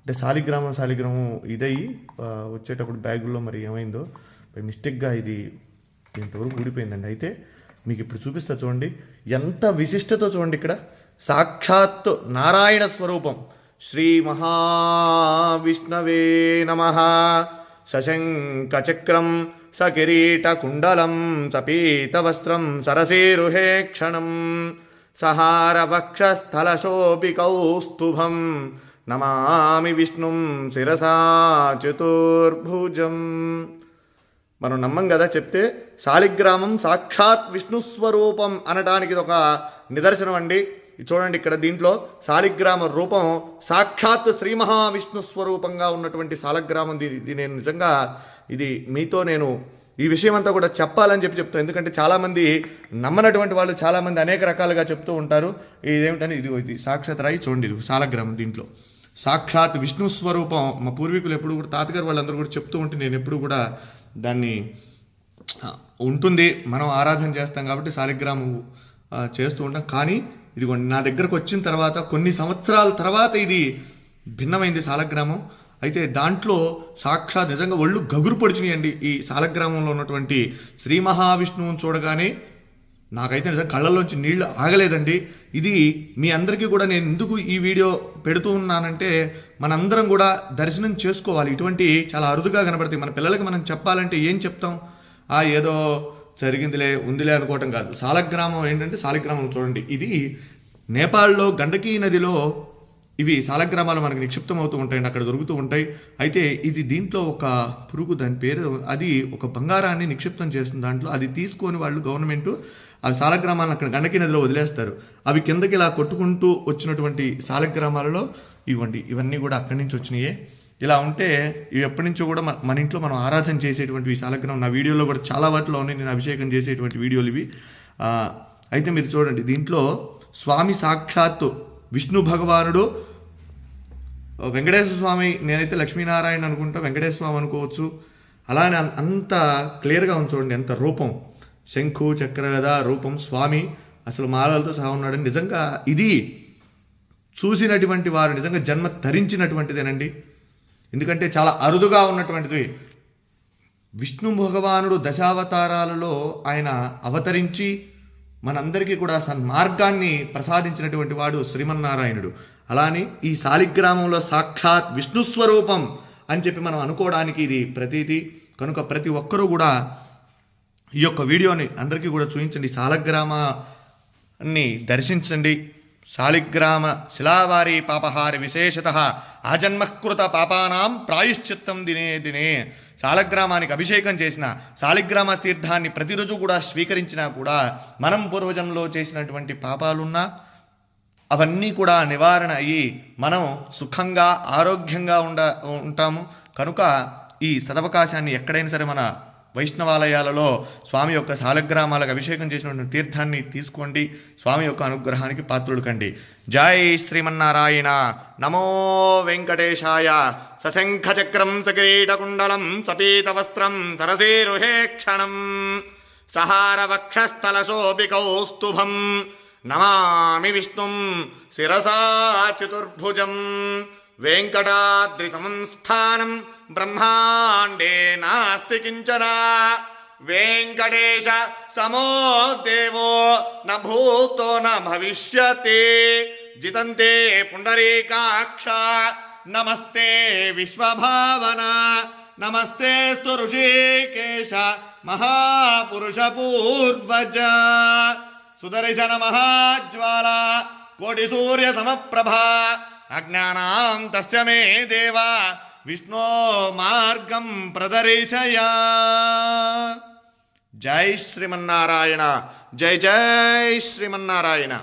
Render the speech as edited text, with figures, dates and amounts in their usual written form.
అంటే శాలిగ్రామం ఇదయ్యి వచ్చేటప్పుడు బ్యాగుల్లో మరి ఏమైందో మిస్టేక్గా ఇది ఇంతవరకు ఊడిపోయిందండి. అయితే మీకు ఇప్పుడు చూపిస్తా చూడండి, ఎంత విశిష్టతో చూడండి. ఇక్కడ సాక్షాత్ నారాయణ స్వరూపం. శ్రీ మహావిష్ణవే నమః. సశంఖచక్రం సకిరీటకుండలం సపీతవస్త్రం సరసీరుహే క్షణం సహారవక్షస్థలశోభికౌస్తుభం నమామి విష్ణుం శిరసా చతుర్భుజం. మనం నమ్మం కదా చెప్తే. శాలిగ్రామం సాక్షాత్ విష్ణుస్వరూపం అనడానికి ఇది ఒక నిదర్శనం అండి. చూడండి ఇక్కడ దీంట్లో శాలిగ్రామ రూపం సాక్షాత్ శ్రీ మహావిష్ణు స్వరూపంగా ఉన్నటువంటి శాలిగ్రామం. ఇది నేను నిజంగా ఇది మీతో నేను ఈ విషయం అంతా కూడా చెప్పాలని చెప్తాను. ఎందుకంటే చాలామంది నమ్మనటువంటి వాళ్ళు చాలామంది అనేక రకాలుగా చెప్తూ ఉంటారు. ఇదేమిటని ఇది సాక్షాత్ రాయి చూడండి, ఇది శాలిగ్రామం. దీంట్లో సాక్షాత్ విష్ణు స్వరూపం. మా పూర్వీకులు ఎప్పుడు కూడా తాతగారు వాళ్ళందరూ కూడా చెప్తూ ఉంటే నేను ఎప్పుడు కూడా దాన్ని ఉంటుంది, మనం ఆరాధన చేస్తాం కాబట్టి శాలిగ్రామం చేస్తూ ఉంటాం. కానీ ఇదిగోండి నా దగ్గరకు వచ్చిన తర్వాత కొన్ని సంవత్సరాల తర్వాత ఇది భిన్నమైంది శాలిగ్రామం. అయితే దాంట్లో సాక్షాత్ నిజంగా ఒళ్ళు గగురు పొడిచినాయండి. ఈ శాలిగ్రామంలో ఉన్నటువంటి శ్రీ మహావిష్ణువుని చూడగానే నాకైతే నిజంగా కళ్ళల్లోంచి నీళ్లు ఆగలేదండి. ఇది మీ అందరికీ కూడా నేను ఎందుకు ఈ వీడియో పెడుతూ ఉన్నానంటే మనందరం కూడా దర్శనం చేసుకోవాలి. ఇటువంటి చాలా అరుదుగా కనబడతాయి. మన పిల్లలకి మనం చెప్పాలంటే ఏం చెప్తాం? ఏదో జరిగిందిలే ఉందిలే అనుకోవటం కాదు. శాలిగ్రామం ఏంటంటే శాలిగ్రామం చూడండి, ఇది నేపాల్లో గండకీ నదిలో ఇవి శాలిగ్రామాలు మనకు నిక్షిప్తం అవుతూ ఉంటాయండి, అక్కడ దొరుకుతూ ఉంటాయి. అయితే ఇది దీంట్లో ఒక పురుగు, దాని పేరు, అది ఒక బంగారాన్ని నిక్షిప్తం చేస్తుంది దాంట్లో. అది తీసుకొని వాళ్ళు గవర్నమెంట్ ఆ శాలిగ్రామాలను అక్కడ గండకీ నదిలో వదిలేస్తారు. అవి కిందకి ఇలా కొట్టుకుంటూ వచ్చినటువంటి శాలిగ్రామాలలో ఇవన్నీ కూడా అక్కడి నుంచి వచ్చినాయే. ఇలా ఉంటే ఇవి ఎప్పటి నుంచో కూడా మన ఇంట్లో మనం ఆరాధన చేసేటువంటి శాలిగ్రామం. నా వీడియోలో కూడా చాలా వాటిలో ఉన్నాయి, నేను అభిషేకం చేసేటువంటి వీడియోలు ఇవి. అయితే మీరు చూడండి, దీంట్లో స్వామి సాక్షాత్తు విష్ణు భగవానుడు, వెంకటేశ్వర స్వామి, నేనైతే లక్ష్మీనారాయణ అనుకుంటా, వెంకటేశ్వర స్వామి అనుకోవచ్చు. అలానే అంత క్లియర్గా ఉంది చూడండి, ఎంత రూపం, శంఖు చక్రగద రూపం, స్వామి అసలు మాలలతో సహా ఉన్నాడు. నిజంగా ఇది చూసినటువంటి వారు నిజంగా జన్మ ధరించినటువంటిదేనండి. ఎందుకంటే చాలా అరుదుగా ఉన్నటువంటిది. విష్ణు భగవానుడు దశావతారాలలో ఆయన అవతరించి మనందరికీ కూడా సన్మార్గాన్ని ప్రసాదించినటువంటి వాడు శ్రీమన్నారాయణుడు. అలానే ఈ శాలిగ్రామంలో సాక్షాత్ విష్ణుస్వరూపం అని చెప్పి మనం అనుకోవడానికి ఇది ప్రతీతి. కనుక ప్రతి ఒక్కరూ కూడా ఈ యొక్క వీడియోని అందరికీ కూడా చూపించండి, శాలిగ్రామాన్ని దర్శించండి. శాలిగ్రామ శిలావారి పాపహారి విశేషత ఆజన్మకృత పాపానాం ప్రాయశ్చిత్తం దినే దినే. శాలిగ్రామానికి అభిషేకం చేసిన, శాలిగ్రామ తీర్థాన్ని ప్రతిరోజు కూడా స్వీకరించినా కూడా మనం పూర్వజన్మలో చేసినటువంటి పాపాలున్నా అవన్నీ కూడా నివారణ అయ్యి మనం సుఖంగా ఆరోగ్యంగా ఉంటాము. కనుక ఈ సదవకాశాన్ని ఎక్కడైనా సరే మన వైష్ణవాలయాలలో స్వామి యొక్క శాలిగ్రామాలకు అభిషేకం చేసినటువంటి తీర్థాన్ని తీసుకోండి. స్వామి యొక్క అనుగ్రహానికి పాత్రులు కండి. జై శ్రీమన్నారాయణ. నమో వెంకటేశాయ. సశంఖచక్రం సకిరీటకుండలం సపీతవస్త్రం సరసీరుహే క్షణం సహారవక్షస్థలశోభికౌస్తుభం నమామి విష్ణుం శిరసా చతుర్భుజం. వెంకటాద్రి సంస్థానం బ్రహ్మాండే నాస్తి కించన. వెంకటేశ సమో దేవో న భూతో న భవిష్యతి. జితంతే పుండరీకాక్ష నమస్తే విశ్వభావన. నమస్తే స్తు ఋషికేశ మహాపురుష పూర్వజ. సుదర్శన మహాజ్వాల కోటి సూర్య సమప్రభా. అజ్ఞానాం తస్య మే దేవా విష్ణో మార్గం ప్రదర్శయ. జై శ్రీమన్నారాయణ. జై జై శ్రీమన్నారాయణ.